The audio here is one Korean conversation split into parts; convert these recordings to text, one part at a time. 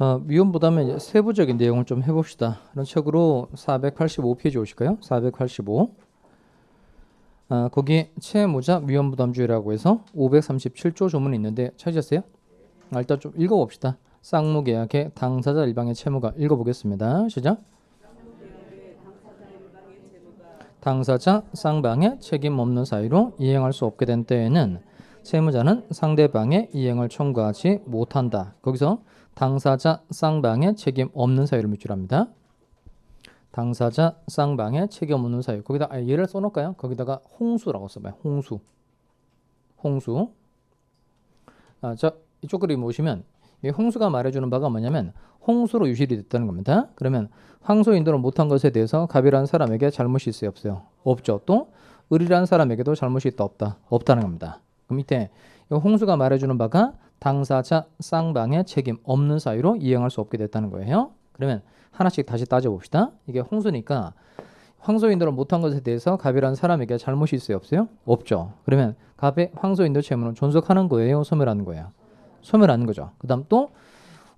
자, 위험부담의 이제 세부적인 내용을 좀 해봅시다. 이런 책으로 485페이지 오실까요? 485. 거기 채무자 위험부담주의라고 해서 537조 조문이 있는데 찾으셨어요? 일단 좀 읽어봅시다. 쌍무계약의 당사자 일방의 채무가 읽어보겠습니다. 시작. 당사자 쌍방의 책임 없는 사유로 이행할 수 없게 된 때에는 채무자는 상대방의 이행을 청구하지 못한다. 거기서 당사자 쌍방의 책임 없는 사유를 밑줄합니다. 당사자 쌍방의 책임 없는 사유. 거기다 예를 써놓을까요? 거기다가 홍수라고 써봐요. 홍수. 자, 이쪽 그림 보시면 이 홍수가 말해주는 바가 뭐냐면 홍수로 유실이 됐다는 겁니다. 그러면 황소 인도를 못한 것에 대해서 갑이라는 사람에게 잘못이 있어요? 없어요? 없죠. 또 을이라는 사람에게도 잘못이 있다? 없다? 없다는 겁니다. 그럼 밑에 이 홍수가 말해주는 바가 당사자 쌍방의 책임 없는 사유로 이행할 수 없게 됐다는 거예요. 그러면 하나씩 다시 따져봅시다. 이게 홍수니까 황소 인도를 못한 것에 대해서 갑이라는 사람에게 잘못이 있어요? 없어요? 없죠. 그러면 갑의 황소 인도 채무는 존속하는 거예요? 소멸하는 거예요? 소멸하는 거죠. 그 다음 또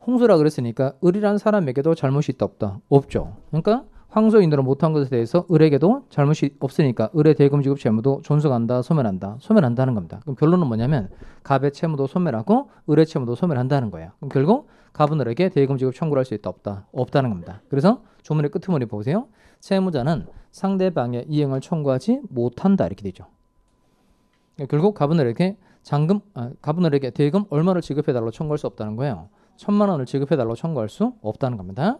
홍수라 그랬으니까 을이라는 사람에게도 잘못이 있다? 없다? 없죠. 그러니까 황소 인도를 못한 것에 대해서 을에게도 잘못이 없으니까 을의 대금 지급 채무도 존속한다? 소멸한다? 소멸한다는 겁니다. 그럼 결론은 뭐냐면 갑의 채무도 소멸하고 을의 채무도 소멸한다는 거예요. 그럼 결국 갑은 을에게 대금 지급 청구를 할 수 있다? 없다? 없다는 겁니다. 그래서 조문의 끄트머리 보세요. 채무자는 상대방의 이행을 청구하지 못한다 이렇게 되죠. 결국 갑은 을에게 갑은 을에게 대금 얼마를 지급해달라고 청구할 수 없다는 거예요. 1,000만 원을 지급해달라고 청구할 수 없다는 겁니다.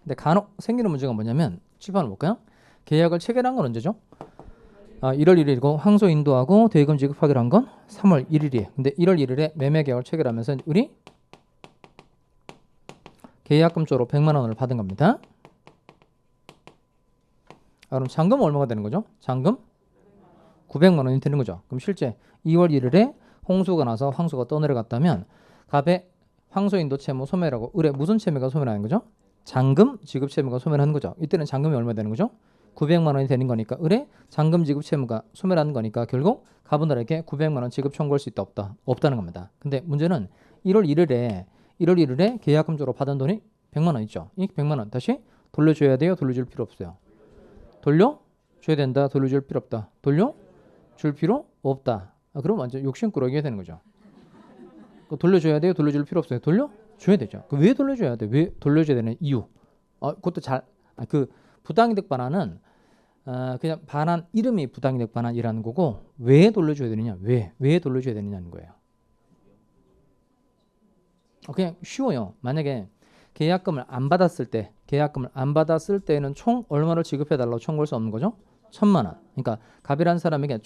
근데 간혹 생기는 문제가 뭐냐면 칠판을 볼까요? 계약을 체결한 건 언제죠? 1월 1일이고 황소 인도하고 대금 지급하기로 한 건 3월 1일이에요. 근데 1월 1일에 매매 계약을 체결하면서 우리 계약금 쪽으로 100만 원을 받은 겁니다. 그럼 잔금은 얼마가 되는 거죠? 잔금 900만 원이 되는 거죠. 그럼 실제 2월 1일에 홍수가 나서 황소가 떠내려갔다면 갑의 황소 인도 채무 소멸하고 을의 무슨 채무가 소멸하는 거죠? 잔금 지급 채무가 소멸하는 거죠. 이때는 잔금이 얼마 되는 거죠? 900만 원이 되는 거니까 을의 잔금 지급 채무가 소멸하는 거니까 결국 갑은 을에게 900만 원 지급 청구할 수 있다? 없다? 없다는 겁니다. 근데 문제는 1월 1일에 계약금 쪽으로 받은 돈이 100만 원 있죠. 이 100만 원 다시 돌려줘야 돼요? 돌려줄 필요 없어요? 돌려줘야 된다? 돌려줄 필요 없다? 돌려줄 필요 없다. 그럼 완전 욕심꾸러기가 되는 거죠. 돌려줘야 돼요? 돌려줄 필요 없어요? 돌려줘야 되죠. 왜 돌려줘야 돼? 왜 돌려줘야 되는 이유? 그것도 그 부당이득 반환은 그냥 반환 이름이 부당이득 반환이라는 거고 왜 돌려줘야 되느냐? 왜 돌려줘야 되느냐는 거예요. 그냥 쉬워요. 만약에 계약금을 안 받았을 때는 총 얼마를 지급해달라고 청구할 수 없는 거죠? 1,000만 원. 그러니까 갑이라는 사람에게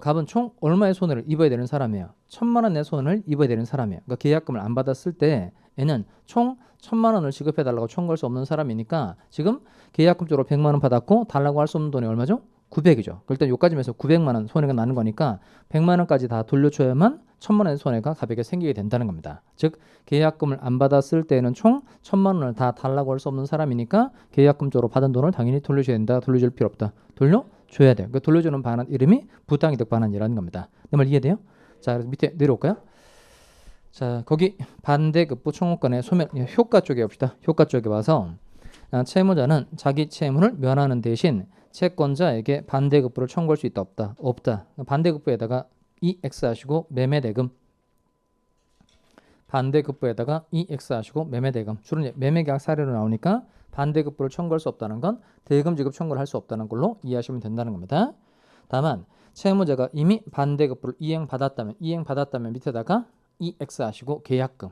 갑은 총 얼마의 손해를 입어야 되는 사람이에요? 1,000만 원의 손해를 입어야 되는 사람이에요. 그러니까 계약금을 안 받았을 때에는 총 1,000만 원을 지급해달라고 청구할 수 없는 사람이니까 지금 계약금 쪽으로 100만 원 받았고 달라고 할 수 없는 돈이 얼마죠? 900이죠. 일단 여기까지면서 900만 원 손해가 나는 거니까 100만 원까지 다 돌려줘야만 1,000만 원의 손해가 갑에게 생기게 된다는 겁니다. 즉 계약금을 안 받았을 때는 총 1,000만 원을 다 달라고 할 수 없는 사람이니까 계약금 쪽으로 받은 돈을 당연히 돌려줘야 된다. 돌려줄 필요 없다. 돌려줘야 돼요. 그 돌려주는 반환 이름이 부당이득 반환이라는 겁니다. 내 말 이해돼요? 자, 그래서 밑에 내려올까요? 자, 거기 반대급부 청구권의 소멸 효과 쪽에 봅시다. 효과 쪽에 와서 채무자는 자기 채무를 면하는 대신 채권자에게 반대급부를 청구할 수 있다? 없다? 없다. 반대급부에다가 EX 하시고 매매대금 반대급부에다가 EX 하시고 매매대금 주로 매매계약 사례로 나오니까 반대급부를 청구할 수 없다는 건 대금 지급 청구를 할 수 없다는 걸로 이해하시면 된다는 겁니다. 다만 채무자가 이미 반대급부를 이행받았다면 밑에다가 EX 하시고 계약금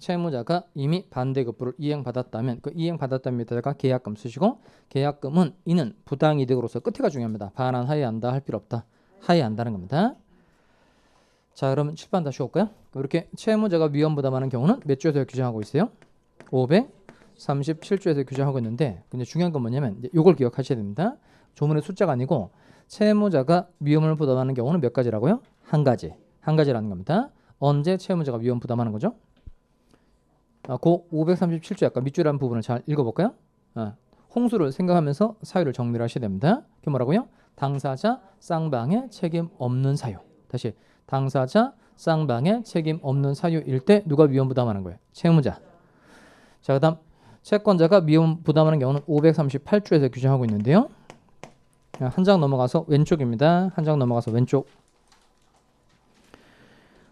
채무자가 이미 반대급부를 이행받았다면 그 이행받았다면 밑에다가 계약금 쓰시고 계약금은 이는 부당이득으로서 끝에가 중요합니다. 반환 하회한다 할 필요 없다. 하회한다는 겁니다. 자, 그러면 칠판 다시 올까요? 이렇게 채무자가 위험부담하는 경우는 몇 조에서 규정하고 있어요? 537조에서 규정하고 있는데 근데 중요한 건 뭐냐면 이걸 기억하셔야 됩니다. 조문의 숫자가 아니고 채무자가 위험을 부담하는 경우는 몇 가지라고요? 한 가지라는 겁니다. 언제 채무자가 위험 부담하는 거죠? 그 537조 아까 밑줄한 부분을 잘 읽어볼까요? 홍수를 생각하면서 사유를 정리를 하셔야 됩니다. 그게 뭐라고요? 당사자 쌍방의 책임 없는 사유. 다시 당사자 쌍방에 책임 없는 사유일 때 누가 위험 부담하는 거예요? 채무자. 자, 그다음 채권자가 위험 부담하는 경우는 538조에서 규정하고 있는데요. 한 장 넘어가서 왼쪽입니다. 한 장 넘어가서 왼쪽.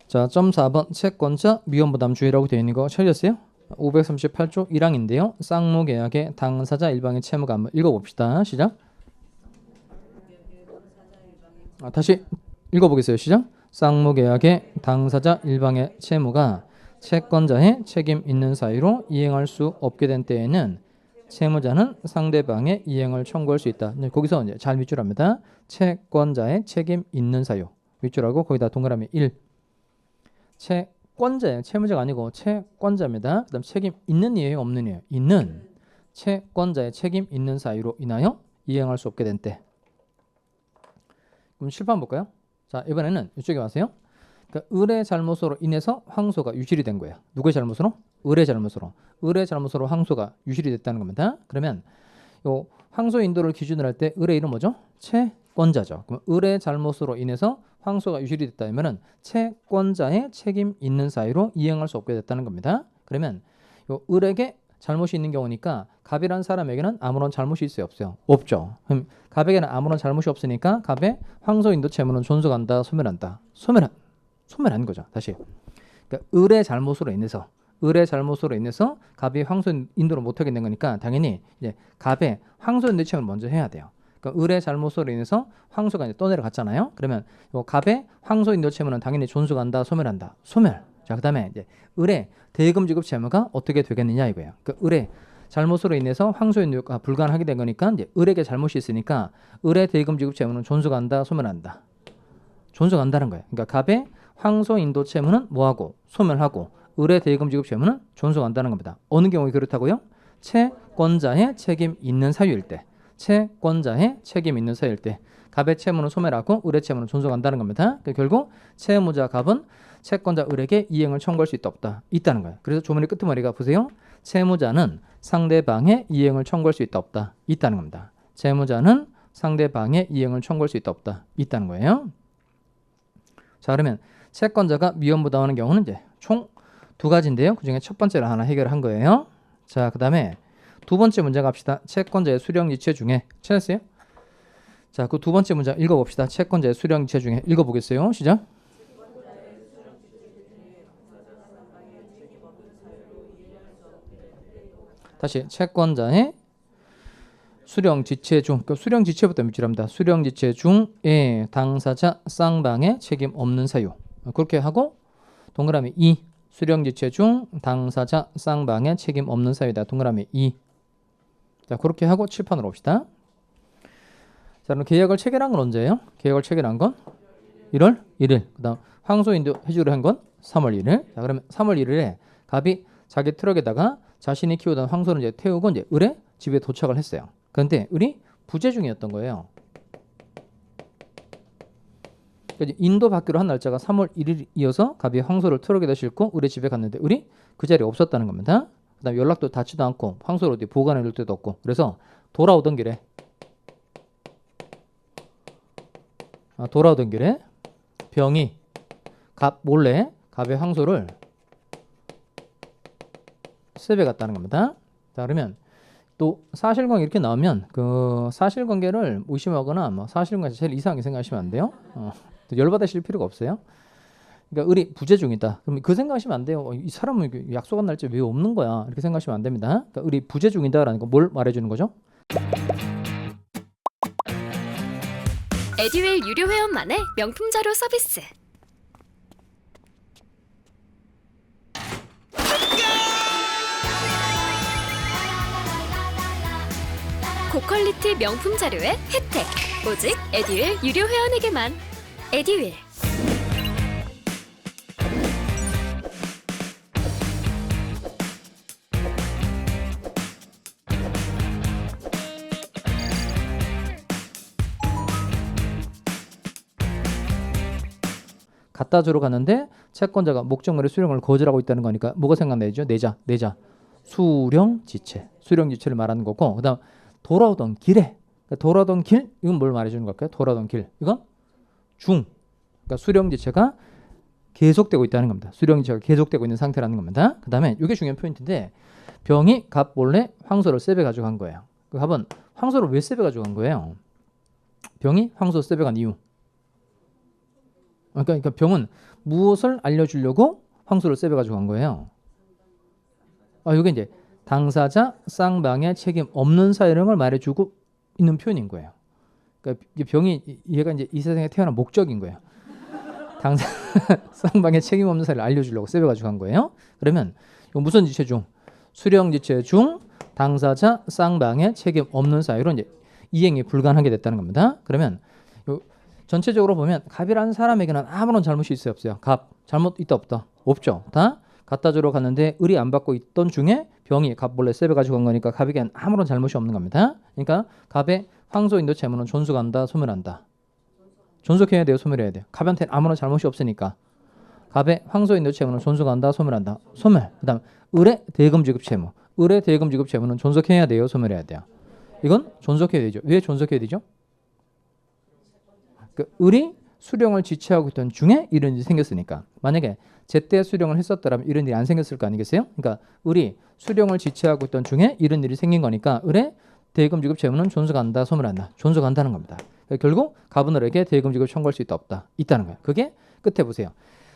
자, 점 4번 채권자 위험 부담 주의라고 되어 있는 거 찾으셨어요? 538조 1항인데요. 쌍무계약의 당사자 일방의 채무가 한번 읽어봅시다. 시작. 다시 읽어보겠어요. 시작. 쌍무계약의 당사자 일방의 채무가 채권자의 책임 있는 사유로 이행할 수 없게 된 때에는 채무자는 상대방의 이행을 청구할 수 있다. 거기서 이제 잘 밑줄합니다. 채권자의 책임 있는 사유 밑줄하고 거기다 동그라미 1. 채권자예요. 채무자가 아니고 채권자입니다. 그다음 책임 있는 이에요, 없는 이에요? 있는. 채권자의 책임 있는 사유로 인하여 이행할 수 없게 된 때. 그럼 칠판 볼까요? 자, 이번에는 이쪽에 와서요. 그러니까 을의 잘못으로 인해서 황소가 유실이 된 거예요. 누구의 잘못으로? 을의 잘못으로. 을의 잘못으로 황소가 유실이 됐다는 겁니다. 그러면 요 황소 인도를 기준으로 할 때 을의 이름 뭐죠? 채권자죠. 그럼 을의 잘못으로 인해서 황소가 유실이 됐다면은 채권자의 책임 있는 사유로 이행할 수 없게 됐다는 겁니다. 그러면 요 을에게 잘못이 있는 경우니까 갑이라는 사람에게는 아무런 잘못이 있어요, 없어요? 없죠. 그럼 갑에게는 아무런 잘못이 없으니까 갑의 황소 인도 채무는 존속한다, 소멸한다. 소멸한 거죠. 다시. 그러니까 을의 잘못으로 인해서 갑이 황소 인도를 못하게 된 거니까 당연히 이제 갑의 황소 인도 채무를 먼저 해야 돼요. 그러니까 을의 잘못으로 인해서 황소가 이제 떠내려갔잖아요. 그러면 요 갑의 황소 인도 채무는 당연히 존속한다, 소멸한다. 소멸. 자, 그다음에 이제 을의 대금 지급 채무가 어떻게 되겠느냐 이거예요. 그 을의 잘못으로 인해서 황소 인도가 불가능하게 된 거니까 이제 을에게 잘못이 있으니까 을의 대금 지급 채무는 존속한다, 소멸한다. 존속한다는 거예요. 그러니까 갑의 황소 인도 채무는 뭐하고 소멸하고 을의 대금 지급 채무는 존속한다는 겁니다. 어느 경우에 그렇다고요? 채권자의 책임 있는 사유일 때. 채권자의 책임 있는 사유일 때. 갑의 채무는 소멸하고 을의 채무는 존속한다는 겁니다. 그러니까 결국 채무자 갑은 채권자 을에게 이행을 청구할 수 있다 없다. 있다는 거예요. 그래서 조문의 끄트머리가 보세요. 채무자는 상대방의 이행을 청구할 수 있다 없다. 있다는 겁니다. 채무자는 상대방의 이행을 청구할 수 있다 없다. 있다는 거예요. 자, 그러면 채권자가 위험 부담하는 경우는 이제 총 두 가지인데요. 그중에 첫 번째를 하나 해결한 거예요. 자, 그 다음에 두 번째 문제 갑시다. 채권자의 수령이체 중에 찾았어요? 자, 그 두 번째 문제 읽어봅시다. 채권자의 수령이체 중에 읽어보겠어요. 시작. 다시 채권자의 수령지체 중, 수령지체부터 밑줄합니다. 수령지체 중에 당사자 쌍방의 책임 없는 사유. 그렇게 하고 동그라미 2. 수령지체 중 당사자 쌍방의 책임 없는 사유다. 동그라미 2. 자, 그렇게 하고 칠판으로 옵시다. 자, 그럼 계약을 체결한 건 언제예요? 계약을 체결한 건 1월 1일. 그다음 황소 인도 해주기로 한 건 3월 1일. 자, 그러면 3월 1일에 갑이 자기 트럭에다가 자신이 키우던 황소를 이제 태우고 이제 을의 집에 도착을 했어요. 그런데 을이 부재 중이었던 거예요. 그러니까 인도 받기로 한 날짜가 3월 1일이어서 갑이 황소를 트럭에다 싣고 을의 집에 갔는데 을이 그 자리에 없었다는 겁니다. 그다음 연락도 닿지도 않고 황소를 어디 보관해 둘 데도 없고 그래서 돌아오던 길에 병이 갑 몰래 갑의 황소를 세배 갔다는 겁니다. 자, 그러면 또 사실관계 이렇게 나오면 그 사실관계를 무심하거나 뭐 사실관계 제일 이상하게 생각하시면 안 돼요. 열받으실 필요가 없어요. 그러니까 을이 부재 중이다. 그럼 그 생각하시면 안 돼요. 이 사람은 약속한 날짜 왜 없는 거야? 이렇게 생각하시면 안 됩니다. 그러니까 을이 부재 중이다라는 거 뭘 말해주는 거죠? 에듀윌 유료 회원만의 명품 자료 서비스. 고퀄리티 명품 자료의 혜택. 오직 에듀윌 유료 회원에게만. 에듀윌. 갖다 주러 갔는데 채권자가 목적물의 수령을 거절하고 있다는 거니까 뭐가 생각나죠? 내자. 수령지체를 말하는 거고 그다음 돌아오던 길에 돌아오던 길 이건 뭘 말해주는 걸까요? 돌아오던 길 이건 그러니까 수령지체가 계속되고 있다는 겁니다. 수령지체가 계속되고 있는 상태라는 겁니다. 그 다음에 이게 중요한 포인트인데 병이 갑 몰래 황소를 세배 가져간 거예요. 그 갑은 황소를 왜 세배 가져간 거예요? 병이 황소 세배 간 이유. 그러니까 병은 무엇을 알려주려고 황소를 세배 가져간 거예요? 이게 이제 당사자 쌍방의 책임 없는 사유를 말해주고 있는 표현인 거예요. 그러니까 병이 얘가 이제 이 세상에 태어난 목적인 거예요. 당사 쌍방의 책임 없는 사유를 알려주려고 세배 가지고 간 거예요. 그러면 이거 무슨 지체 중? 수령 지체 중 당사자 쌍방의 책임 없는 사유로 이제 이행이 불가능하게 됐다는 겁니다. 그러면 전체적으로 보면 갑이라는 사람에게는 아무런 잘못이 있어요, 없어요? 갑 잘못 있다 없다? 없죠. 다 갖다 주러 갔는데 의리 안 받고 있던 중에 병이 갑 몰래 세배 가지고 간 거니까 갑에게는 아무런 잘못이 없는 겁니다. 그러니까 갑의 황소 인도 채무는 존속한다, 소멸한다. 존속해야 돼요, 소멸해야 돼요. 갑한테는 아무런 잘못이 없으니까 갑의 황소 인도 채무는 존속한다, 소멸한다. 소멸. 그다음 을의 대금 지급 채무. 을의 대금 지급 채무는 존속해야 돼요, 소멸해야 돼요. 이건 존속해야 되죠. 왜 존속해야 되죠? 을이 수령을 지체하고 있던 중에 이런 일이 생겼으니까. 만약에 제때 수령을 했었더라면 이런 일이 안 생겼을 거 아니겠어요? 그러니까 을이 수령을 지체하고 있던 중에 이런 일이 생긴 거니까 을의 대금 지급 채무는 존속한다, 소멸한다. 존속한다는 겁니다. 그러니까 결국 갑은 을에게 대금 지급을 청구할 수 있다, 없다. 있다는 거예요. 그게 끝에 보세요.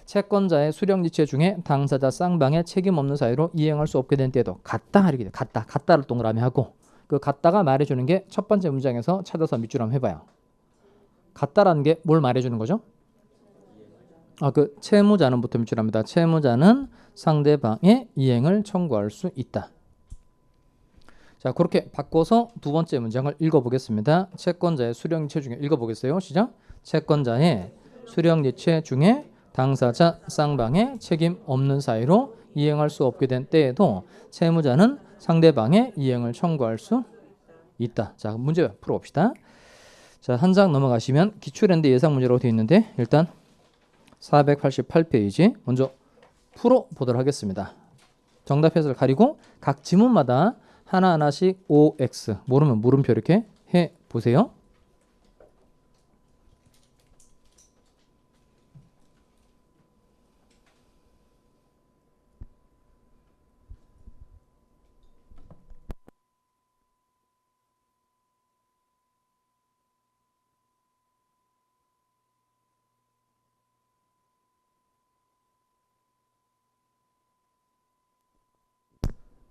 채권자의 수령 지체 중에 당사자 쌍방의 책임 없는 사유로 이행할 수 없게 된 때도 같다 이렇게 돼. 같다를 동그라미 하고 그 같다가 말해주는 게 첫 번째 문장에서 찾아서 밑줄 한번 해봐요. 같다라는 게 뭘 말해주는 거죠? 그 채무자는부터 밑줄합니다. 채무자는 상대방의 이행을 청구할 수 있다. 자, 그렇게 바꿔서 두 번째 문장을 읽어보겠습니다. 채권자의 수령지체 중에 읽어보겠어요. 시작. 채권자의 수령지체 중에 당사자 쌍방의 책임 없는 사유로 이행할 수 없게 된 때에도 채무자는 상대방의 이행을 청구할 수 있다. 자, 문제 풀어봅시다. 자, 한 장 넘어가시면 기출엔드 예상 문제라고 되어 있는데 일단 488페이지 먼저 풀어보도록 하겠습니다. 정답 해설 가리고 각 지문마다 하나하나씩 OX 모르면 물음표 이렇게 해보세요.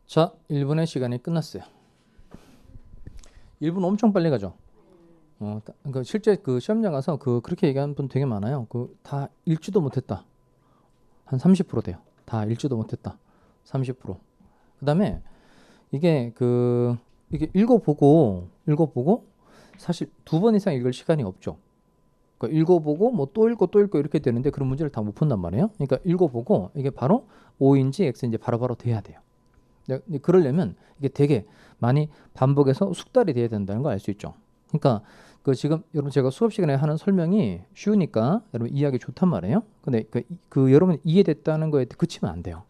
자, 1분의 시간이 끝났어요. 1분 엄청 빨리 가죠. 그러니까 실제 그 시험장 가서 그렇게 얘기하는 분 되게 많아요. 다 읽지도 못했다. 한 30% 돼요. 다 읽지도 못했다. 30%. 그다음에 이게 이게 읽어보고 사실 2번 이상 읽을 시간이 없죠. 그러니까 읽어보고 뭐 또 읽고 이렇게 되는데 그런 문제를 다 못 푼단 말이에요. 그러니까 읽어보고 이게 바로 O인지 X인지 바로바로 돼야 돼요. 그러려면 이게 되게 많이 반복해서 숙달이 돼야 된다는 걸 알 수 있죠. 그러니까 지금 여러분 제가 수업 시간에 하는 설명이 쉬우니까 여러분 이해하기 좋단 말이에요. 근데 여러분 이해됐다는 거에 그치면 안 돼요.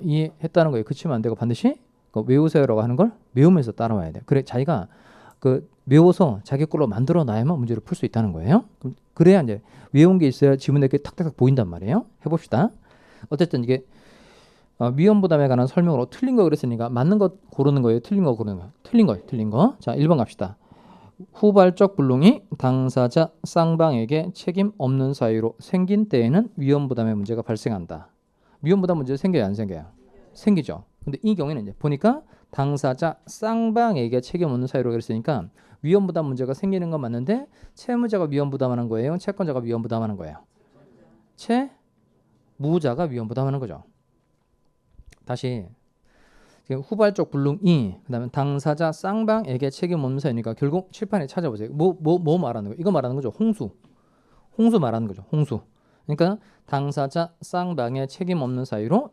이해했다는 거에 그치면 안 되고 반드시 외우세요라고 하는 걸 외우면서 따라와야 돼요. 그래 자기가 외워서 자기 걸로 만들어 놔야만 문제를 풀 수 있다는 거예요. 그래야 이제 외운 게 있어야 지문에 탁탁탁 보인단 말이에요. 해봅시다. 어쨌든 이게 위험부담에 관한 설명으로 틀린 거 그랬으니까 맞는 것 고르는 거예요. 틀린 거 고르는 거. 틀린 거. 자, 1번 갑시다. 후발적 불능이 당사자 쌍방에게 책임 없는 사유로 생긴 때에는 위험부담의 문제가 발생한다. 위험부담 문제 생겨요, 안 생겨요? 생기죠. 근데 이 경우에는 이제 보니까 당사자 쌍방에게 책임 없는 사유로 그랬으니까 위험부담 문제가 생기는 건 맞는데 채무자가 위험부담하는 거예요? 채권자가 위험부담하는 거예요? 채무자가 위험부담하는 거죠. 다시 지금 후발적 불능이 그다음에 당사자 쌍방에게 책임 없는 사유니까 결국 칠판에 찾아보세요. 뭐 말하는 거예요? 이거 말하는 거죠. 홍수 말하는 거죠. 홍수. 그러니까 당사자 쌍방의 책임 없는 사유로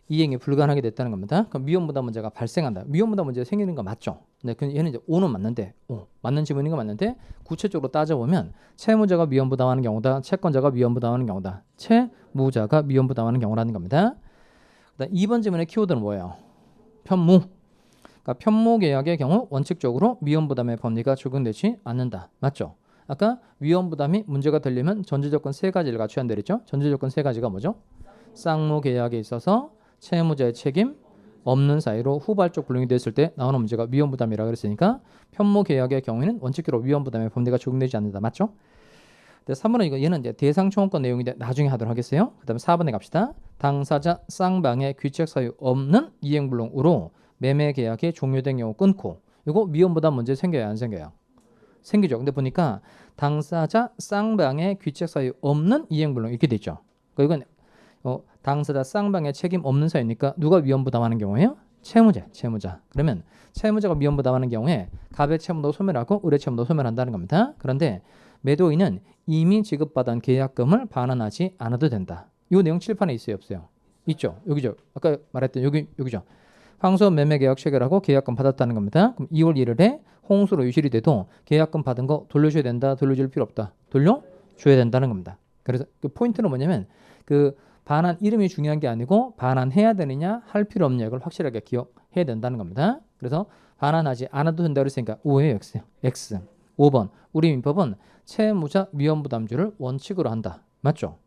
이행이 불가능하게 됐다는 겁니다. 그럼 위험부담 문제가 발생한다. 위험부담 문제가 생기는 거 맞죠? 네, 얘는 이제 O는 맞는데, 맞는 지문인 거 맞는데 구체적으로 따져보면 채무자가 위험부담하는 경우다, 채권자가 위험부담하는 경우다, 채무자가 위험부담하는 경우라는 겁니다. 그다음 2번 지문의 키워드는 뭐예요? 편무. 그러니까 편무 계약의 경우 원칙적으로 위험부담의 법리가 적용되지 않는다. 맞죠? 아까 위험 부담이 문제가 되려면 전제 조건 세 가지를 갖춰야 한다 그랬죠? 전제 조건 세 가지가 뭐죠? 쌍무 계약에 있어서 채무자의 책임 없는 사이로 후발적 불능이 됐을 때 나오는 문제가 위험 부담이라고 그랬으니까 편무 계약의 경우에는 원칙적으로 위험 부담의 범위가 적용되지 않는다. 맞죠? 근데 3번은 이거 얘는 이제 대상 청구권 내용인데 나중에 하도록 하겠어요. 그다음에 4번에 갑시다. 당사자 쌍방의 귀책 사유 없는 이행 불능으로 매매 계약이 종료된 경우 끊고 이거 위험 부담 문제 생겨요, 안 생겨요? 생기죠. 근데 보니까 당사자 쌍방의 귀책 사유 없는 이행 불능 이렇게 돼 있죠. 그러니까 이건 당사자 쌍방의 책임 없는 사유니까 누가 위험 부담하는 경우에요? 채무자. 그러면 채무자가 위험 부담하는 경우에 갑의 채무도 소멸하고 을의 채무도 소멸한다는 겁니다. 그런데 매도인은 이미 지급받은 계약금을 반환하지 않아도 된다. 이 내용 칠판에 있어요, 없어요? 있죠. 여기죠. 아까 말했던 여기죠. 황소 매매 계약 체결하고 계약금 받았다는 겁니다. 그럼 2월 1일에 홍수로 유실이 돼도 계약금 받은 거 돌려줘야 된다, 돌려줄 필요 없다. 돌려줘야 된다는 겁니다. 그래서 그 포인트는 뭐냐면 그 반환 이름이 중요한 게 아니고 반환해야 되느냐 할 필요 없느냐 이걸 확실하게 기억해야 된다는 겁니다. 그래서 반환하지 않아도 된다고 했으니까 O예요, X요. X. 5번 우리 민법은 채무자 위험 부담주를 원칙으로 한다. 맞죠?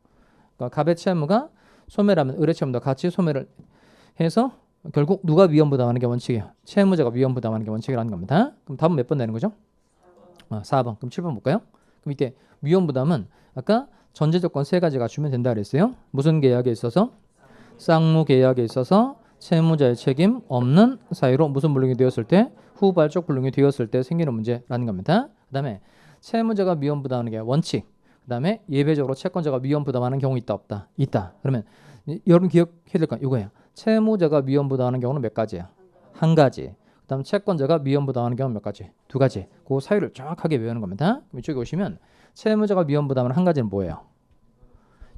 그러니까 갑의 채무가 소멸하면 을의 채무도 같이 소멸을 해서 결국 누가 위험 부담하는 게 원칙이에요? 채무자가 위험 부담하는 게 원칙이라는 겁니다. 그럼 답은 몇 번 내는 거죠? 4번. 그럼 7번 볼까요? 그럼 이때 위험 부담은 아까 전제 조건 세 가지 갖추면 된다 그랬어요. 무슨 계약에 있어서? 쌍무 계약에 있어서 채무자의 책임 없는 사유로 무슨 불능이 되었을 때? 후발적 불능이 되었을 때 생기는 문제라는 겁니다. 그 다음에 채무자가 위험 부담하는 게 원칙. 그 다음에 예외적으로 채권자가 위험 부담하는 경우 있다 없다? 있다. 그러면 여러분 기억해야 될 건 이거예요. 채무자가 위험 부담하는 경우는 몇 가지야? 한 가지. 그 다음 채권자가 위험 부담하는 경우는 몇 가지? 두 가지. 그 사유를 정확하게 외우는 겁니다. 이쪽에 오시면 채무자가 위험 부담하는 한 가지는 뭐예요?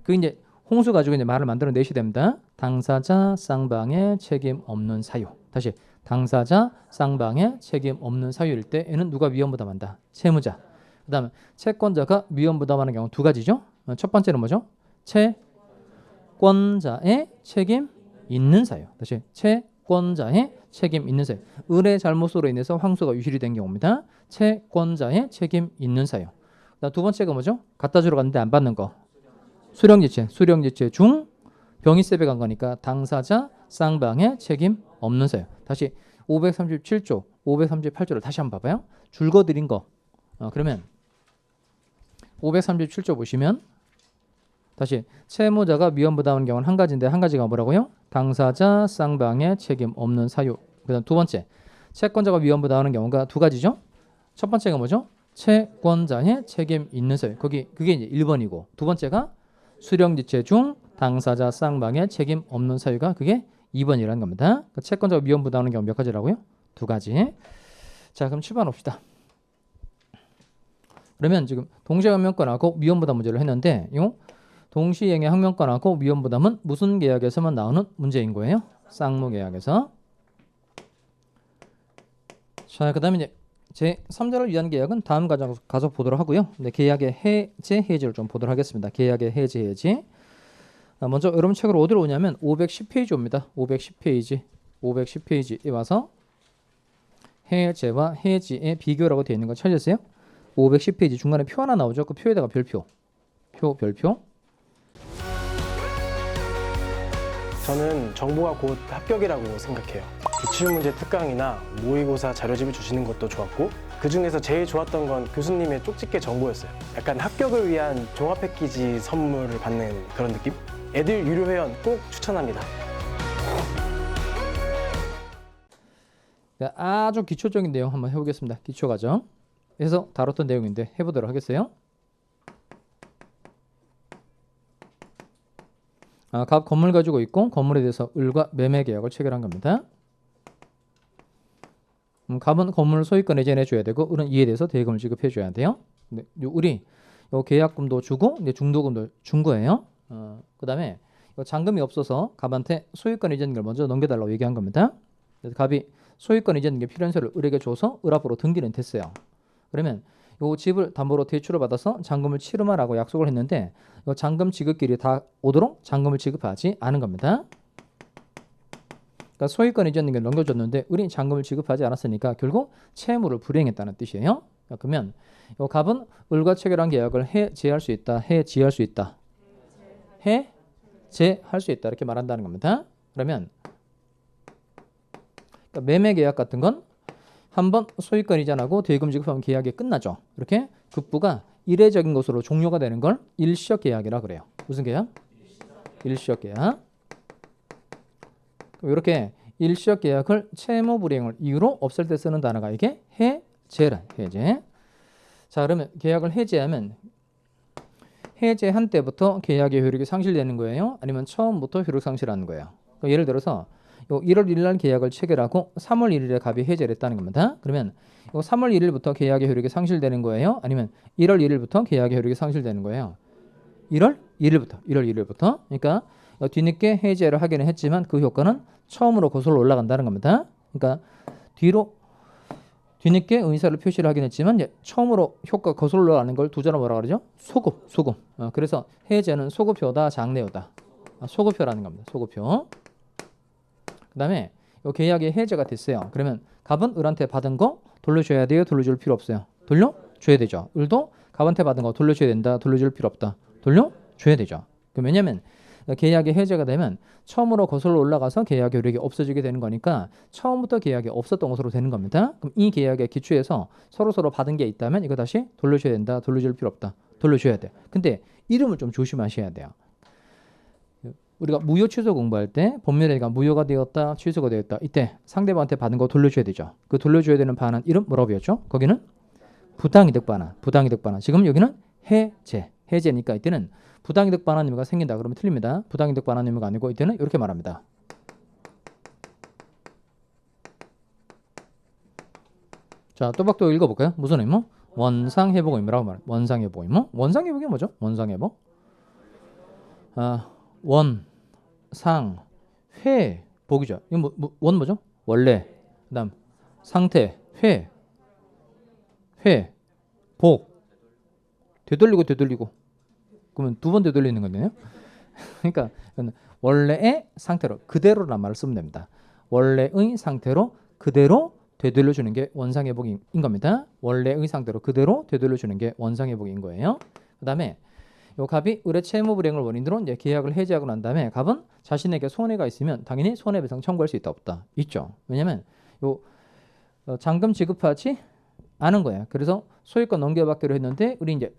그 이제 홍수 가지고 이제 말을 만들어 내셔야 됩니다. 당사자 쌍방의 책임 없는 사유. 다시 당사자 쌍방의 책임 없는 사유일 때 얘는 누가 위험 부담한다? 채무자. 그다음에 채권자가 위험 부담하는 경우 두 가지죠. 첫 번째는 뭐죠? 채권자의 책임 있는 사유. 다시 채권자의 책임 있는 사유. 을의 잘못으로 인해서 황소가 유실이 된 경우입니다. 채권자의 책임 있는 사유. 그다음 두 번째가 뭐죠? 갖다 주러 갔는데 안 받는 거. 수령지체 중 병이세배 간 거니까 당사자 쌍방의 책임 없는 사유. 다시 537조, 538조를 다시 한번 봐봐요. 줄거드린 거. 그러면 537조 보시면 다시 채무자가 위험 부담하는 경우는 한 가지인데 한 가지가 뭐라고요? 당사자 쌍방의 책임 없는 사유. 그다음 두 번째 채권자가 위험 부담하는 경우가 두 가지죠. 첫 번째가 뭐죠? 채권자의 책임 있는 사유. 그게 이제 1번이고 두 번째가 수령지체 중 당사자 쌍방의 책임 없는 사유가 그게 2번이라는 겁니다. 그러니까 채권자가 위험 부담하는 경우 몇 가지라고요? 두 가지. 자, 그럼 7번 봅시다. 그러면 지금 동시에 항명권하고 위험 부담 문제를 했는데 이 동시행의 항명권하고 위험 부담은 무슨 계약에서만 나오는 문제인 거예요? 쌍무 계약에서. 자, 그다음에 이제 제 3자를 위한 계약은 다음 과정 가서 보도록 하고요. 네, 계약의 해지를 좀 보도록 하겠습니다. 계약의 해지. 먼저 여러분 책으로 어디로 오냐면 510페이지 옵니다. 510페이지에 와서 해제와 해지의 비교라고 되어 있는 거 찾으세요. 510페이지 중간에 표 하나 나오죠. 그 표에다가 별표. 저는 정보가 곧 합격이라고 생각해요. 기출문제 특강이나 모의고사 자료집을 주시는 것도 좋았고 그 중에서 제일 좋았던 건 교수님의 쪽집게 정보였어요. 약간 합격을 위한 종합 패키지 선물을 받는 그런 느낌? 애들 유료 회원 꼭 추천합니다. 아주 기초적인 내용 한번 해보겠습니다. 기초 과정. 그래서 다뤘던 내용인데 해보도록 하겠어요. 갑 건물 가지고 있고 건물에 대해서 을과 매매 계약을 체결한 겁니다. 갑은 건물 소유권 이전해 줘야 되고 을은 이에 대해서 대금을 지급해 줘야 돼요. 근데 을이 요 계약금도 주고 이제 중도금도 준 거예요. 그다음에 잔금이 없어서 갑한테 소유권 이전을 먼저 넘겨달라고 얘기한 겁니다. 그래서 갑이 소유권 이전에 필요한 서를 을에게 줘서 을 앞으로 등기는 됐어요. 그러면 요 집을 담보로 대출을 받아서 잔금을 치르마라고 약속을 했는데 요 잔금 지급길이 다 오도록 잔금을 지급하지 않은 겁니다. 그러니까 소유권 이전 등기를 넘겨줬는데 을이 잔금을 지급하지 않았으니까 결국 채무를 불이행했다는 뜻이에요. 그러면 요 갑은 을과 체결한 계약을 해제할 수 있다. 해지할 수 있다. 해제할 수 있다. 이렇게 말한다는 겁니다. 그러면 그러니까 매매 계약 같은 건 한번 소유권 이전하고 대금 지급하면 계약이 끝나죠. 이렇게 급부가 이례적인 것으로 종료가 되는 걸 일시적 계약이라 그래요. 무슨 계약? 일시적 계약. 이렇게 일시적 계약을 채무 불이행을 이유로 없앨 때 쓰는 단어가 이게 해제란 해제. 자, 그러면 계약을 해제하면 해제한 때부터 계약의 효력이 상실되는 거예요? 아니면 처음부터 효력 상실하는 거예요? 그러니까 예를 들어서 요 1월 1일 날 계약을 체결하고 3월 1일에 갑이 해제를 했다는 겁니다. 그러면 요 3월 1일부터 계약의 효력이 상실되는 거예요? 아니면 1월 1일부터 계약의 효력이 상실되는 거예요? 1월 1일부터. 그러니까 뒤늦게 해제를 하기는 했지만 그 효과는 처음으로 거슬러 올라간다는 겁니다. 그러니까 뒤늦게 의사를 표시를 하긴 했지만 처음으로 효과 거슬러 올라가는 걸 두자로 뭐라 그러죠? 소급. 그래서 해제는 소급효다, 장래효다. 소급효라는 겁니다. 소급효. 그다음에 이 계약이 해제가 됐어요. 그러면 갑은 을한테 받은 거 돌려줘야 돼요? 돌려줄 필요 없어요? 돌려줘야 되죠. 을도 갑한테 받은 거 돌려줘야 된다? 돌려줄 필요 없다? 돌려줘야 되죠. 왜냐면 계약이 해제가 되면 처음으로 거슬러 올라가서 계약 효력이 없어지게 되는 거니까 처음부터 계약이 없었던 것으로 되는 겁니다. 그럼 이 계약에 기초해서 서로 받은 게 있다면 이거 다시 돌려줘야 된다? 돌려줄 필요 없다? 돌려줘야 돼. 근데 이름을 좀 조심하셔야 돼요. 우리가 무효 취소 공부할 때 법률행위가 무효가 되었다, 취소가 되었다. 이때 상대방한테 받은 거 돌려줘야 되죠. 그 돌려줘야 되는 반환 이름 뭐라고 배웠죠? 거기는 부당이득 반환. 지금 여기는 해제니까 이때는 부당이득 반환 의무가 생긴다 그러면 틀립니다. 부당이득 반환 의무가 아니고 이때는 이렇게 말합니다. 자, 또박또 읽어볼까요? 무슨 의무? 원상회복 의무라고 말해요. 원상회복 의무. 원상회복이 뭐죠? 원상회복. 회복이죠. 이거 원 뭐죠? 원래. 그다음 상태. 복. 되돌리고. 그러면 두 번 되돌리는 건데요. 그러니까 원래의 상태로 그대로란 말을 쓰면 됩니다. 원래의 상태로 그대로 되돌려주는 게 원상회복인 겁니다. 원래의 상태로 그대로 되돌려주는 게 원상회복인 거예요. 그다음에 요 갑이 을의 채무 불이행을 원인으로 이제 계약을 해지하고 난 다음에 갑은 자신에게 손해가 있으면 당연히 손해배상 청구할 수 있다 없다 있죠. 왜냐면 요 잔금 지급하지 않은 거야. 그래서 소유권 넘겨받기로 했는데 우리 이제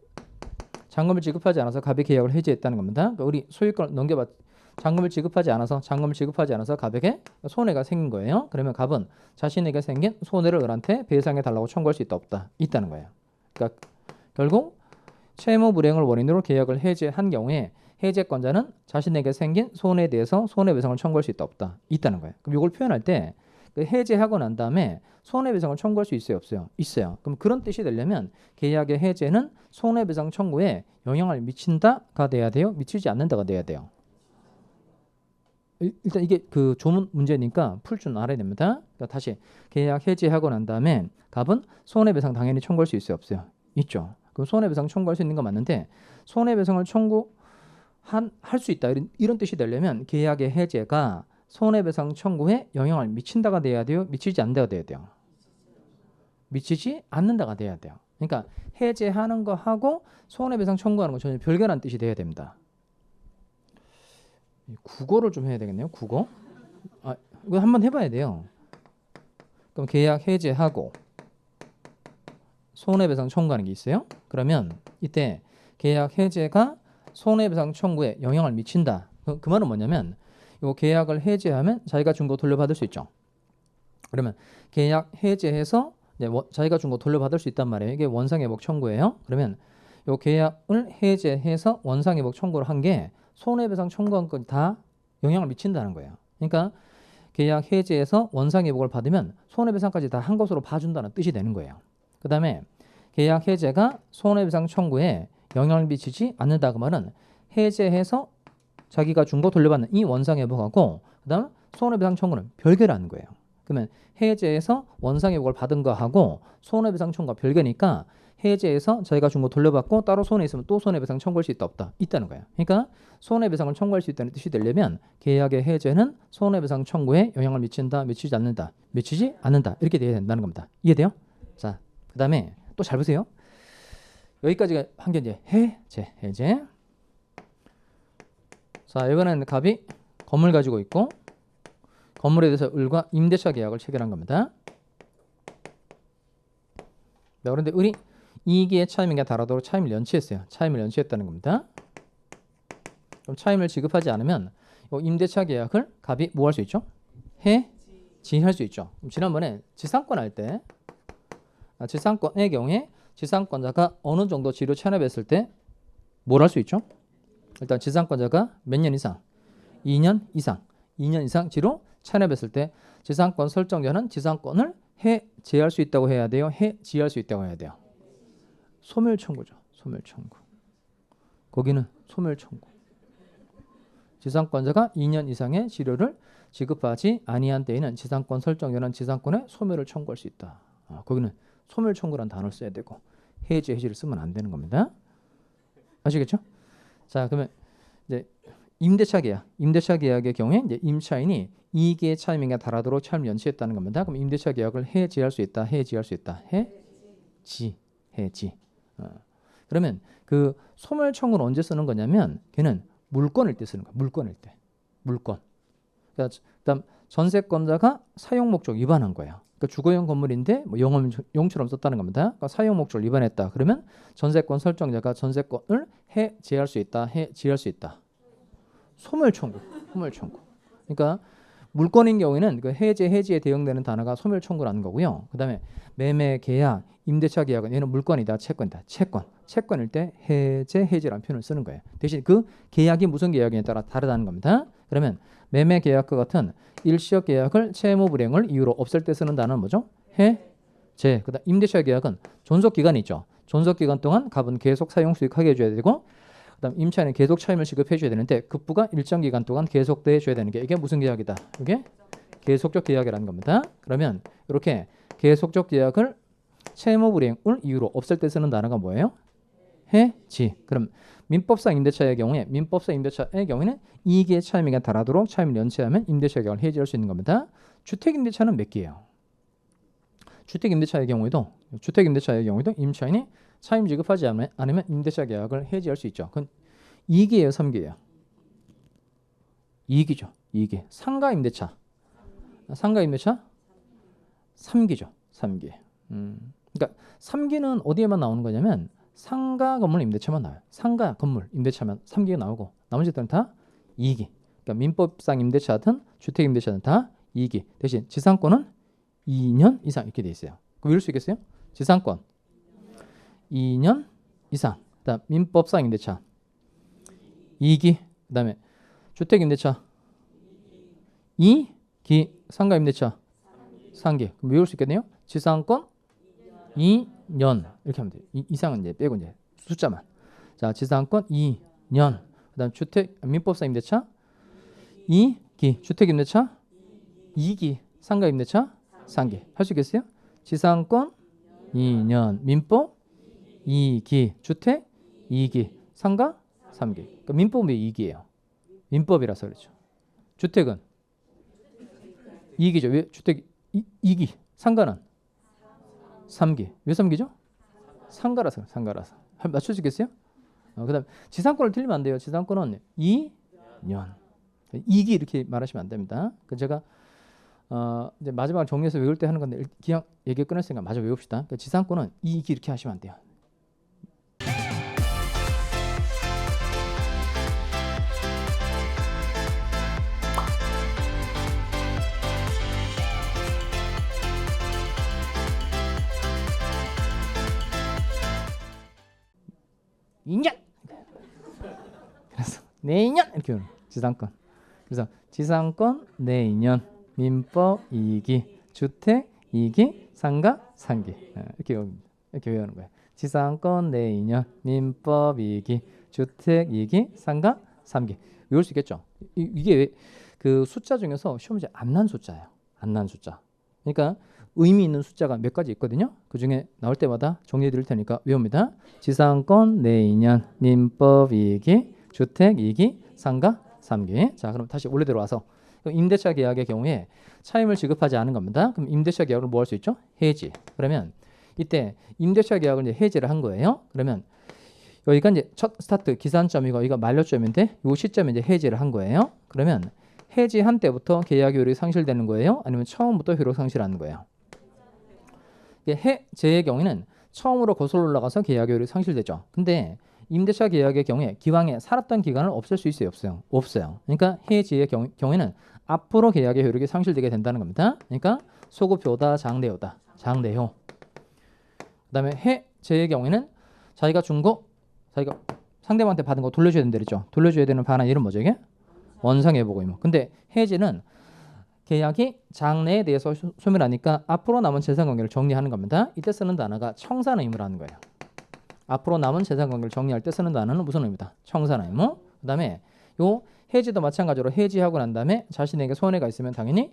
잔금을 지급하지 않아서 갑이 계약을 해지했다는 겁니다. 그러니까 우리 소유권 잔금을 지급하지 않아서 갑에게 손해가 생긴 거예요. 그러면 갑은 자신에게 생긴 손해를 을한테 배상해 달라고 청구할 수 있다 없다 있다는 거예요. 그러니까 결국 채무 불이행을 원인으로 계약을 해제한 경우에 해제권자는 자신에게 생긴 손해에 대해서 손해배상을 청구할 수 있다 없다 있다는 거예요. 그럼 이걸 표현할 때 그 해제하고 난 다음에 손해배상을 청구할 수 있어요 없어요? 있어요. 그럼 그런 뜻이 되려면 계약의 해제는 손해배상 청구에 영향을 미친다가 돼야 돼요? 미치지 않는다가 돼야 돼요? 일단 이게 그 조문 문제니까 풀 줄 알아야 됩니다. 그러니까 다시 계약 해제하고 난 다음에 갑은 손해배상 당연히 청구할 수 있어요 없어요? 있죠. 그럼 손해배상 청구할 수 있는 건 맞는데 손해배상을 할 수 있다 이런 뜻이 되려면 계약의 해제가 손해배상 청구에 영향을 미친다가 돼야 돼요? 미치지 않는다가 돼야 돼요? 미치지 않는다가 돼야 돼요. 그러니까 해제하는 거 하고 손해배상 청구하는 건 전혀 별개라는 뜻이 돼야 됩니다. 국어를 좀 해야 되겠네요. 국어. 이거 한번 해봐야 돼요. 그럼 계약 해제하고 손해배상 청구하는 게 있어요. 그러면 이때 계약 해제가 손해배상 청구에 영향을 미친다. 그 말은 뭐냐면 이 계약을 해제하면 자기가 준 거 돌려받을 수 있죠. 그러면 계약 해제해서 자기가 준 거 돌려받을 수 있단 말이에요. 이게 원상회복 청구예요. 그러면 이 계약을 해제해서 원상회복 청구를 한 게 손해배상 청구한 건 다 영향을 미친다는 거예요. 그러니까 계약 해제해서 원상회복을 받으면 손해배상까지 다 한 것으로 봐준다는 뜻이 되는 거예요. 그 다음에 계약 해제가 손해배상 청구에 영향을 미치지 않는다 그 말은 해제해서 자기가 준 거 돌려받는 이 원상회복하고 그 다음 손해배상 청구는 별개라는 거예요. 그러면 해제해서 원상회복을 받은 거하고 손해배상 청구가 별개니까 해제해서 자기가 준 거 돌려받고 따로 손해 있으면 또 손해배상 청구할 수 있다 없다 있다는 거예요. 그러니까 손해배상을 청구할 수 있다는 뜻이 되려면 계약의 해제는 손해배상 청구에 영향을 미친다, 미치지 않는다 이렇게 돼야 된다는 겁니다. 이해돼요? 자, 그 다음에 또 잘 보세요. 여기까지가 한 게 이제 해제. 자, 이번에는 갑이 건물 가지고 있고 건물에 대해서 을과 임대차 계약을 체결한 겁니다. 자, 그런데 을이 이익의 차임에게 달하도록 차임을 연체했어요. 차임을 연체했다는 겁니다. 그럼 차임을 지급하지 않으면 이 임대차 계약을 갑이 뭐 할 수 있죠? 해지할 수 있죠. 그럼 지난번에 지상권 할 때 지상권의 경우에 지상권자가 어느 정도 지로 체납했을 때 뭘 할 수 있죠? 일단 지상권자가 몇 년 이상? 2년 이상 지로 체납했을 때 지상권 설정자는 지상권을 해제할 수 있다고 해야 돼요? 해지할 수 있다고 해야 돼요? 소멸청구죠. 소멸청구. 거기는 소멸청구. 지상권자가 2년 이상의 지료를 지급하지 아니한 때에는 지상권 설정자는 지상권의 소멸을 청구할 수 있다. 거기는 소멸청구란 단어를 써야 되고 해지를 쓰면 안 되는 겁니다. 아시겠죠? 자, 그러면 이제 임대차 계약의 경우에 이제 임차인이 이익의 차임에 달하도록 차임을 연체했다는 겁니다. 그럼 임대차 계약을 해지할 수 있다. 해지. 그러면 그 소멸청구는 언제 쓰는 거냐면 걔는 물권일 때 쓰는 거야. 물권. 그다음 전세권자가 사용 목적 위반한 거예요. 그러니까 주거용 건물인데 뭐 용처럼 썼다는 겁니다. 그러니까 사용 목적을 위반했다. 그러면 전세권 설정자가 전세권을 해지할 수 있다. 소멸청구. 그러니까 물권인 경우에는 그 해지에 대응되는 단어가 소멸청구라는 거고요. 그다음에 매매 계약, 임대차 계약은 얘는 물권이다, 채권이다. 채권일 때 해지라는 표현을 쓰는 거예요. 대신 그 계약이 무슨 계약에 따라 다르다는 겁니다. 그러면 매매 계약과 같은 일시적 계약을 채무 불이행을 이유로 없앨 때 쓰는 단어는 뭐죠? 해제. 그다음 임대차 계약은 존속 기간이 있죠. 존속 기간 동안 갑은 계속 사용 수익하게 해줘야 되고, 그다음 임차인은 계속 차임을 지급해 줘야 되는데 급부가 일정 기간 동안 계속돼 줘야 되는 게 이게 무슨 계약이다? 이게 계속적 계약이라는 겁니다. 그러면 이렇게 계속적 계약을 채무 불이행을 이유로 없앨 때 쓰는 단어가 뭐예요? 해지. 그럼 민법상 임대차의 경우에는 이익의 차임에 달하도록 차임을 연체하면 임대차 계약을 해지할 수 있는 겁니다. 주택 임대차는 몇 개예요? 주택 임대차의 경우에도 임차인이 차임 지급하지 않으면 임대차 계약을 해지할 수 있죠. 그건 2개예요, 3개예요? 2기죠. 2개. 상가 임대차 3기죠. 3기. 그러니까 3기는 어디에만 나오는 거냐면 상가 건물 임대차만 나와요. 상가 건물 임대차만 3기가 나오고 나머지들은 다 2기. 그러니까 민법상 임대차든 주택 임대차든 다 2기. 대신 지상권은 2년 이상 이렇게 돼 있어요. 그럼 이럴 수 있겠어요? 지상권 2년 이상. 그다음 민법상 임대차 2기. 그다음에 주택 임대차 2기. 상가 임대차 3기. 그럼 외울 수 있겠네요. 지상권 2년 이렇게 하면 돼요. 이상은 이제 빼고 이제 숫자만. 자, 지상권 2년. 그다음 주택 민법상 임대차 2기. 주택 임대차 2기. 상가 임대차 3기. 할 수 있겠어요? 지상권 2년. 민법 2기. 주택 2기. 상가 3기. 그러니까 민법은 왜 2기예요? 민법이라서 그렇죠. 주택은 2기죠. 왜 주택 2기. 상가는 3기. 왜 3기죠? 상가라서. 맞출 수 있겠어요? 그다음 지상권을 틀리면 안 돼요. 지상권은 2년. 2기 이렇게 말하시면 안 됩니다. 그 제가 이제 마지막으로 정리해서 외울 때 하는 건데 그냥 얘기 끝냈으니까 마저 외웁시다. 그러니까 지상권은 2기 이렇게 하시면 안 돼요. 인년. 그래서 내년 이렇게 오는 지상권. 그래서 지상권 내년, 민법 2기, 주택 2기, 상가 3기 이렇게 외우는 거예요. 지상권 내년, 민법 2기, 주택 2기, 상가 3기 외울 수 있겠죠. 이게 그 숫자 중에서 시험 문제 안 난 숫자예요. 안 난 숫자. 그러니까 의미 있는 숫자가 몇 가지 있거든요. 그 중에 나올 때마다 정리해 드릴 테니까 외웁니다. 지상권 내년, 민법 2기, 주택 2기, 상가 3기. 자, 그럼 다시 원래대로 와서 임대차 계약의 경우에 차임을 지급하지 않은 겁니다. 그럼 임대차 계약으로 뭐 할 수 있죠? 해지. 그러면 이때 임대차 계약을 이제 해지를 한 거예요. 그러면 여기가 이제 첫 스타트 기산점이고 여기가 만료점인데 요 시점에 이제 해지를 한 거예요. 그러면 해지한 때부터 계약 효력이 상실되는 거예요? 아니면 처음부터 효력 상실하는 거예요? 해제의 경우에는 처음으로 거슬러 올라가서 계약 효력이 상실되죠. 근데 임대차 계약의 경우에 기왕에 살았던 기간을 없앨 수 있어요? 없어요? 없어요. 그러니까 해지의 경우에는 앞으로 계약의 효력이 상실되게 된다는 겁니다. 그러니까 소급효다, 장내효다. 장내효. 그다음에 해제의 경우에는 자기가 준 거, 자기가 상대방한테 받은 거 돌려줘야 된다 그랬죠. 돌려줘야 되는 반환 이름 뭐죠 이게? 원상회복 의무. 근데 해지는 계약이 장래에 대해서 소멸하니까 앞으로 남은 재산관계를 정리하는 겁니다. 이때 쓰는 단어가 청산 의무라는 거예요. 앞으로 남은 재산관계를 정리할 때 쓰는 단어는 무슨 의무다? 청산 의무. 그다음에 요 해지도 마찬가지로 해지하고 난 다음에 자신에게 손해가 있으면 당연히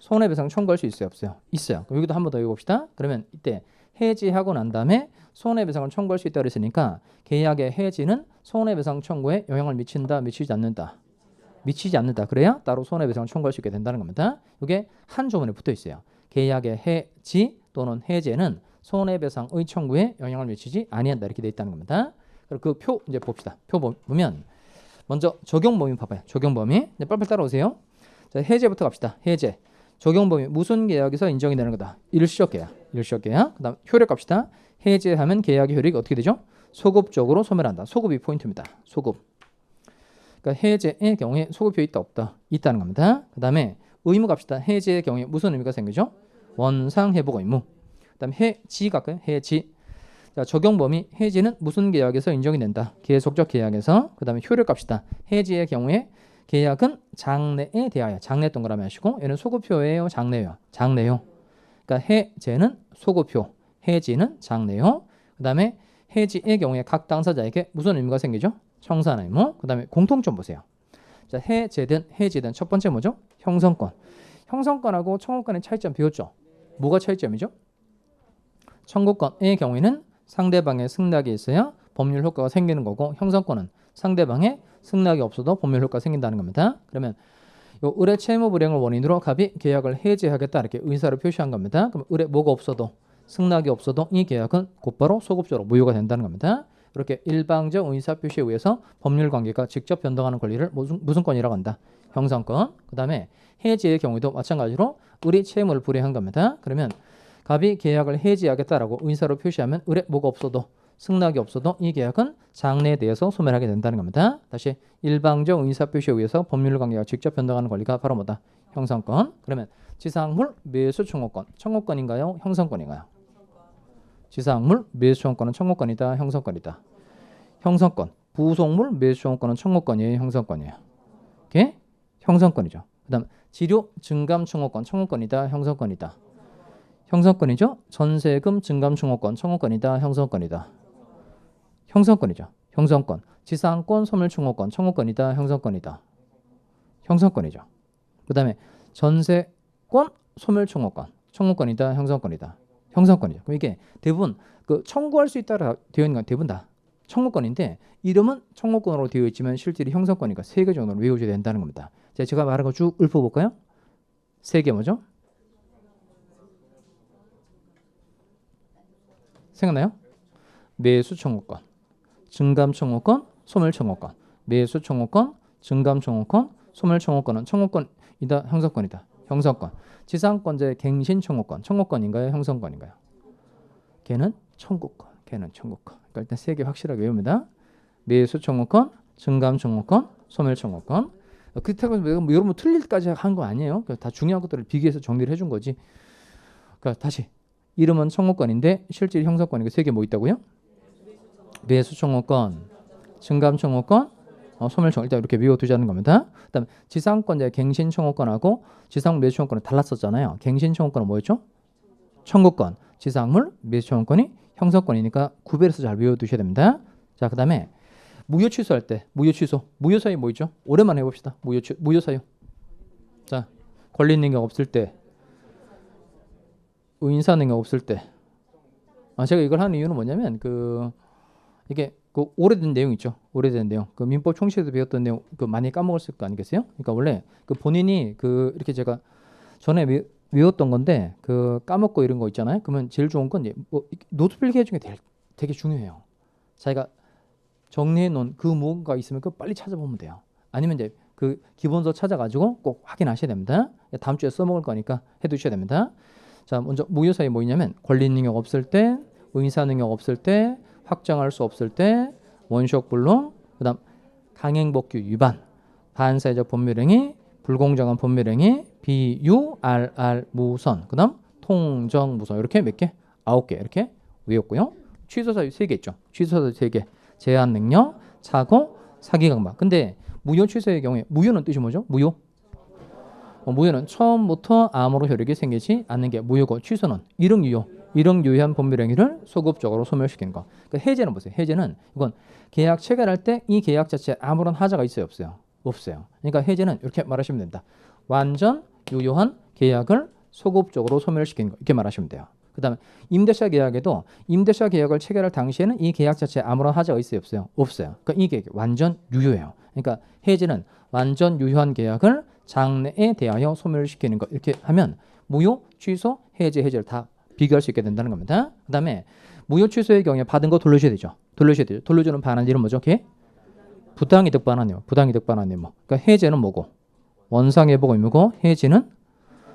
손해배상 청구할 수 있어요? 없어요? 있어요. 그럼 여기도 한 번 더 읽어봅시다. 그러면 이때 해지하고 난 다음에 손해배상을 청구할 수 있다고 했으니까 계약의 해지는 손해배상 청구에 영향을 미친다, 미치지 않는다. 미치지 않는다. 그래야 따로 손해배상을 청구할 수 있게 된다는 겁니다. 이게 한 조문에 붙어 있어요. 계약의 해지 또는 해제는 손해배상의 청구에 영향을 미치지 아니한다 이렇게 돼 있다는 겁니다. 그리고 그 표 이제 봅시다. 표 보면 먼저 적용 범위 봐봐요. 적용 범위. 네, 빨리빨리 따라오세요. 자, 해제부터 갑시다. 해제. 적용 범위 무슨 계약에서 인정이 되는 거다? 일시적 계약. 일시적 계약. 그다음 효력 갑시다. 해제하면 계약의 효력이 어떻게 되죠? 소급적으로 소멸한다. 소급이 포인트입니다. 소급. 그러니까 해제의 경우에 소급효 있다 없다? 있다는 겁니다. 그다음에 의무 갑시다. 해제의 경우에 무슨 의미가 생기죠? 원상 회복 의무. 그다음 해지 갈까요? 해지. 자, 적용 범위 해지는 무슨 계약에서 인정이 된다? 계속적 계약에서. 그다음에 효력 갑시다. 해지의 경우에 계약은 장래에 대하여. 장래 동그라미 하시고 얘는 소급효예요, 장래요. 장래요. 그러니까 해제는 소급효, 해지는 장래요. 그다음에 해지의 경우에 각 당사자에게 무슨 의무가 생기죠? 청산 의무. 그다음에 공통점 보세요. 자, 해제든 해지든 첫 번째 뭐죠? 형성권. 형성권하고 청구권의 차이점 배웠죠? 뭐가 차이점이죠? 청구권의 경우에는 상대방의 승낙이 있어야 법률 효과가 생기는 거고 형성권은 상대방의 승낙이 없어도 법률 효과가 생긴다는 겁니다. 그러면 요 의뢰 채무 불이행을 원인으로 갑이 계약을 해지하겠다 이렇게 의사를 표시한 겁니다. 그럼 의뢰 뭐가 없어도 승낙이 없어도 이 계약은 곧바로 소급적으로 무효가 된다는 겁니다. 이렇게 일방적 의사 표시에 의해서 법률 관계가 직접 변동하는 권리를 무슨 권이라고 한다? 형성권. 그다음에 해지의 경우에도 마찬가지로 의뢰 채무를 불이행한 겁니다. 그러면 갑이 계약을 해지하겠다라고 의사로 표시하면 의뢰 뭐가 없어도 승낙이 없어도 이 계약은 장래에 대해서 소멸하게 된다는 겁니다. 다시 일방적 의사 표시에 의해서 법률 관계가 직접 변동하는 권리가 바로 뭐다? 형성권. 그러면 지상물 매수 청구권, 청구권인가요? 형성권인가요? 지상물 매수 청구권은 청구권이다, 형성권이다. 형성권. 부속물 매수 청구권은 청구권이에요, 형성권이에요. 오케이? 형성권이죠. 그다음 지료 증감 청구권, 청구권이다, 형성권이다. 형성권이죠. 전세금 증감 청구권, 청구권이다, 형성권이다. 형성권이죠. 형성권. 지상권 소멸 청구권, 청구권이다, 형성권이다. 형성권이죠. 그다음에 전세권 소멸 청구권, 청구권이다, 형성권이다. 형성권이죠. 그럼 이게 대부분 그 청구할 수 있다라 되어 있는 건 대부분 다 청구권인데 이름은 청구권으로 되어 있지만 실질이 형성권이니까 3개 정도는 외워줘야 된다는 겁니다. 제가 말한 거 쭉 읊어볼까요? 3개 뭐죠? 생각나요? 매수 청구권, 증감 청구권, 소멸 청구권. 매수 청구권, 증감 청구권, 소멸 청구권은 청구권이다, 형성권이다. 형성권. 지상권자의 갱신 청구권, 청구권인가요, 형성권인가요? 걔는 청구권, 걔는 청구권. 그러니까 일단 3개 확실하게 외웁니다. 매수 청구권, 증감 청구권, 소멸 청구권. 그렇다고 여러분 틀릴 때까지 한 거 아니에요. 다 중요한 것들을 비교해서 정리를 해준 거지. 그러니까 다시. 이름은 청구권인데 실질 형성권이고 3개 뭐 있다고요? 매수 청구권, 증감 청구권, 소멸 청구권. 일단 이렇게 외워두자는 겁니다. 그다음 지상권자의 갱신 청구권하고 지상물 매수 청구권은 달랐었잖아요. 갱신 청구권은 뭐였죠? 청구권. 지상물 매수 청구권이 형성권이니까 구별해서 잘 외워두셔야 됩니다. 자, 그다음에 무효 취소할 때 무효 취소. 무효 사유 뭐 있죠? 오랜만에 해봅시다. 무효 사유. 자, 권리 있는 게 없을 때. 의인사 능력 없을 때. 제가 이걸 하는 이유는 뭐냐면 이게 오래된 내용 있죠. 오래된 내용. 민법 총칙에서 배웠던 내용 많이 까먹었을 거 아니겠어요? 그러니까 원래 본인이 이렇게 제가 전에 외웠던 건데 그 까먹고 이런 거 있잖아요. 그러면 제일 좋은 건 뭐 노트 필기 중에 되게 중요해요. 자기가 정리해 놓은 그 뭔가 있으면 그거 빨리 찾아보면 돼요. 아니면 이제 그 기본서 찾아가지고 꼭 확인하셔야 됩니다. 다음 주에 써먹을 거니까 해두셔야 됩니다. 자, 먼저 무효사에 뭐 있냐면 권리 능력 없을 때, 의사 능력 없을 때, 확정할 수 없을 때, 원시적 불능, 그다음 강행복규 위반, 반사회적 법률행위, 불공정한 법률행위, 비유RR 무선, 그다음 통정무선 이렇게 몇 개? 9개 이렇게 외웠고요. 취소사유 3개 있죠. 취소사유 3개, 제한 능력, 착오, 사기 강박. 근데 무효 취소의 경우에 무효는 뜻이 뭐죠? 무효. 무효는 처음부터 아무런 효력이 생기지 않는 게 무효고 취소는 일응유효. 일응유효한 법률행위를 소급적으로 소멸시킨 거. 그러니까 해제는 보세요. 해제는 이건 계약 체결할 때 이 계약 자체에 아무런 하자가 있어요, 없어요? 없어요. 그러니까 해제는 이렇게 말하시면 된다. 완전 유효한 계약을 소급적으로 소멸시킨 거 이렇게 말하시면 돼요. 그다음에 임대차 계약에도 임대차 계약을 체결할 당시에는 이 계약 자체에 아무런 하자가 있어요, 없어요? 없어요. 그러니까 이게 완전 유효해요. 그러니까 해제는 완전 유효한 계약을 장래에 대하여 소멸시키는 것 이렇게 하면 무효, 취소, 해제를 다 비교할 수 있게 된다는 겁니다. 그다음에 무효 취소의 경우에 받은 거 돌려줘야 되죠. 돌려주는 반환 이름 뭐죠? 걔? 부당이득 반환이요. 부당이득 반환이 뭐. 그러니까 해제는 뭐고? 원상회복 의무고 해지는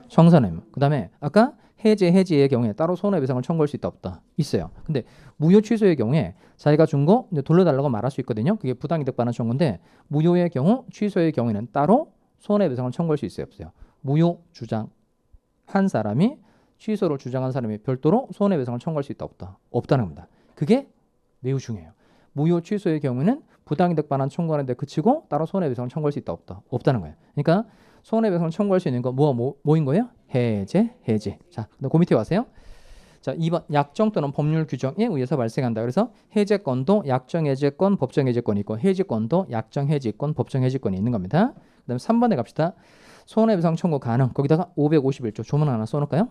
청산 의무. 그다음에 아까 해제의 경우에 따로 손해배상을 청구할 수 있다 없다? 있어요. 근데 무효 취소의 경우에 자기가 준 거 돌려달라고 말할 수 있거든요. 그게 부당이득 반환 청구인데 무효의 경우 취소의 경우에는 따로 손해배상을 청구할 수 있어요 없어요? 무효 주장한 사람이 취소를 주장한 사람이 별도로 손해배상을 청구할 수 있다 없다? 없다는 겁니다. 그게 매우 중요해요. 무효 취소의 경우에는 부당이득 반환 청구하는데 그치고 따로 손해배상을 청구할 수 있다 없다? 없다는 거예요. 그러니까 손해배상을 청구할 수 있는 거 뭐인 거예요? 해제. 자, 그 밑에 와세요. 자, 2번 약정 또는 법률 규정에 의해서 발생한다. 그래서 해제권도 약정 해제권, 법정 해제권이 있고 해지권도 약정 해지권, 법정 해지권이 있는 겁니다. 그다음에 3번에 갑시다. 손해배상 청구 가능. 거기다가 551조 조문 하나 써놓을까요?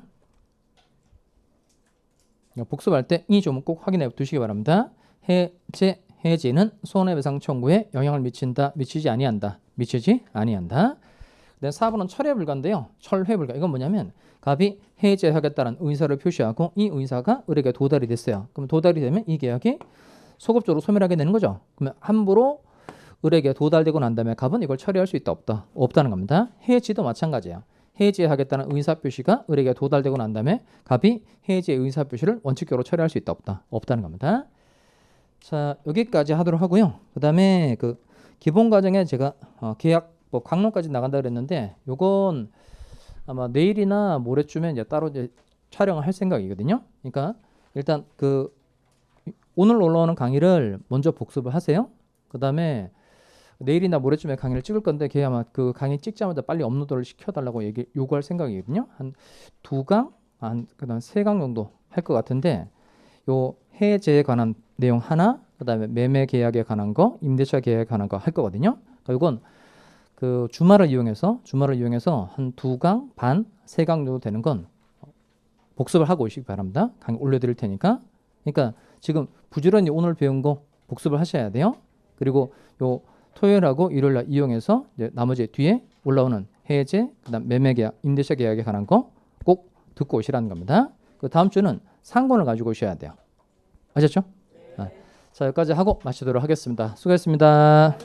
복습할 때 이 조문 꼭 확인해 두시기 바랍니다. 해제는 손해배상 청구에 영향을 미치지 아니한다. 미치지 아니한다. 네, 4번은 철회 불가인데요. 철회 불가. 이건 뭐냐면 갑이 해제하겠다는 의사를 표시하고 이 의사가 을에게 도달이 됐어요. 그럼 도달이 되면 이 계약이 소급적으로 소멸하게 되는 거죠. 그러면 함부로 을에게 도달되고 난 다음에 갑은 이걸 처리할 수 있다 없다? 없다는 겁니다. 해지도 마찬가지예요. 해제하겠다는 의사 표시가 을에게 도달되고 난 다음에 갑이 해제 의사 표시를 원칙적으로 처리할 수 있다 없다? 없다는 겁니다. 자, 여기까지 하도록 하고요. 그다음에 그 기본 과정에 제가 계약 뭐 강론까지 나간다 그랬는데 요건 아마 내일이나 모레쯤에 이제 따로 이제 촬영을 할 생각이거든요. 그러니까 일단 그 오늘 올라오는 강의를 먼저 복습을 하세요. 그다음에 내일이나 모레쯤에 강의를 찍을 건데 걔 아마 그 강의 찍자마자 빨리 업로드를 시켜달라고 요구할 생각이거든요. 한 2강, 그다음 3강 정도 할 것 같은데 요 해제에 관한 내용 하나, 그다음에 매매 계약에 관한 거, 임대차 계약에 관한 거 할 거거든요. 그러니까 이건 그 주말을 이용해서 한 2강 반, 3강 정도 되는 건 복습을 하고 오시기 바랍니다. 강의 올려드릴 테니까. 그러니까 지금 부지런히 오늘 배운 거 복습을 하셔야 돼요. 그리고 요 토요일하고 일요일날 이용해서 이제 나머지 뒤에 올라오는 해제, 그다음 매매 계약, 임대차 계약에 관한 거 꼭 듣고 오시라는 겁니다. 그 다음 주는 상권을 가지고 오셔야 돼요. 아셨죠? 자, 여기까지 하고 마치도록 하겠습니다. 수고했습니다.